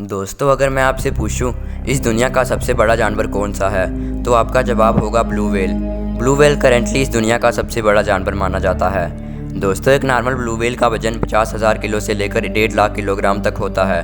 दोस्तों, अगर मैं आपसे पूछूं इस दुनिया का सबसे बड़ा जानवर कौन सा है तो आपका जवाब होगा blue whale. Blue whale currently इस दुनिया का सबसे बड़ा जानवर माना जाता है। दोस्तों, एक नॉर्मल ब्लू व्हेल का वजन 50,000 किलो से लेकर 1.5 लाख किलोग्राम तक होता है।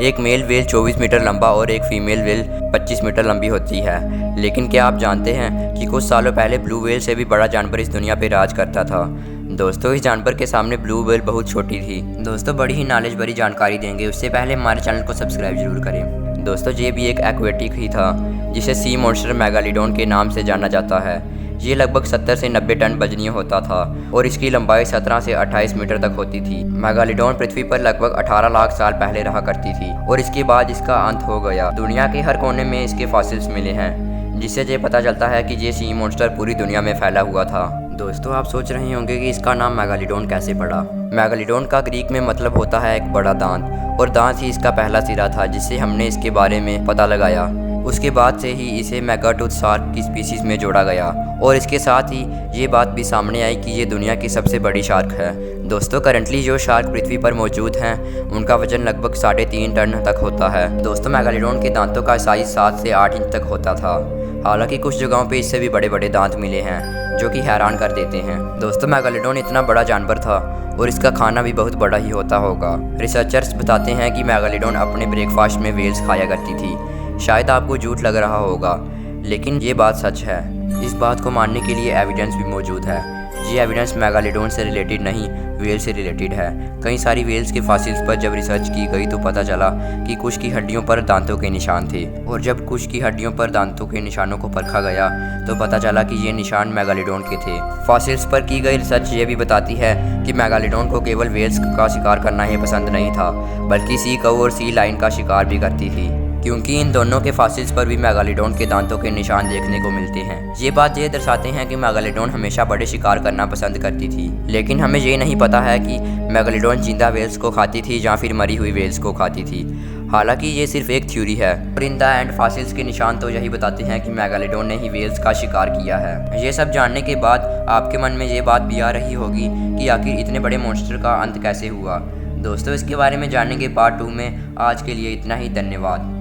एक मेल व्हेल 24 मीटर लंबा और एक फीमेल व्हेल 25 मीटर लंबी होती है। लेकिन क्या आप जानते हैं कि कुछ सालों पहले ब्लू व्हेल से भी बड़ा जानवर इस दुनिया पर राज करता था। दोस्तों, इस जानवर के सामने ब्लू व्हेल बहुत छोटी थी। दोस्तों, बड़ी ही नॉलेज भरी जानकारी देंगे, उससे पहले हमारे चैनल को सब्सक्राइब जरूर करें। दोस्तों, ये भी एक एक्वेटिक ही था जिसे सी मॉन्स्टर मेगालिडोन के नाम से जाना जाता है। ये लगभग 70 से 90 टन वजनीय होता था और इसकी लंबाई 17 से 28 मीटर तक होती थी। मेगालिडोन पृथ्वी पर लगभग 18 लाख साल पहले रहा करती थी और इसके बाद इसका अंत हो गया। दुनिया के हर कोने में इसके फॉसिल्स मिले हैं, जिससे ये पता चलता है कि ये सी मॉन्स्टर पूरी दुनिया में फैला हुआ था। दोस्तों, आप सोच रहे होंगे कि इसका नाम मेगालिडोन कैसे पड़ा। मेगालिडोन का ग्रीक में मतलब होता है एक बड़ा दांत, और दांत ही इसका पहला सिरा था जिससे हमने इसके बारे में पता लगाया। उसके बाद से ही इसे मेगाटूथ शार्क की स्पीसीज में जोड़ा गया और इसके साथ ही ये बात भी सामने आई कि ये दुनिया की सबसे बड़ी शार्क है। दोस्तों, करंटली जो शार्क पृथ्वी पर मौजूद हैं उनका वजन लगभग 3.5 टन तक होता है। दोस्तों, मेगालिडोन के दांतों का साइज 7 से 8 इंच तक होता था। हालांकि कुछ जगहों पे इससे भी बड़े बड़े दांत मिले हैं जो कि हैरान कर देते हैं। दोस्तों, मेगालिडोन इतना बड़ा जानवर था और इसका खाना भी बहुत बड़ा ही होता होगा। रिसर्चर्स बताते हैं कि मेगालिडोन अपने ब्रेकफास्ट में वेल्स खाया करती थी। शायद आपको झूठ लग रहा होगा, लेकिन ये बात सच है। इस बात को मानने के लिए एविडेंस भी मौजूद है। ये एविडेंस मेगालिडोन से रिलेटेड नहीं, व्हेल से रिलेटेड है। कई सारी व्हेल्स के फॉसिल्स पर जब रिसर्च की गई तो पता चला कि कुछ की हड्डियों पर दांतों के निशान थे, और जब कुछ की हड्डियों पर दांतों के निशानों को परखा गया तो पता चला कि ये निशान मेगालिडोन के थे। फॉसिल्स पर की गई रिसर्च ये भी बताती है कि मेगालिडोन को केवल व्हेल्स का शिकार करना ही पसंद नहीं था, बल्कि सी कव और सी लाइन का शिकार भी करती थी, क्योंकि इन दोनों के फॉसिल्स पर भी मेगालिडोन के दांतों के निशान देखने को मिलते हैं। ये बात ये दर्शाते हैं कि मेगालिडोन हमेशा बड़े शिकार करना पसंद करती थी। लेकिन हमें ये नहीं पता है कि मेगालिडोन जिंदा व्हेल्स को खाती थी या फिर मरी हुई व्हेल्स को खाती थी। हालांकि ये सिर्फ एक थ्योरी है और इन द एंड फॉसिल्स के निशान तो यही बताते हैं कि मेगालिडोन ने ही व्हेल्स का शिकार किया है। ये सब जानने के बाद आपके मन में ये बात भी आ रही होगी कि आखिर इतने बड़े मॉन्स्टर का अंत कैसे हुआ। दोस्तों, इसके बारे में जानने के पार्ट 2 में आज के लिए इतना ही। धन्यवाद।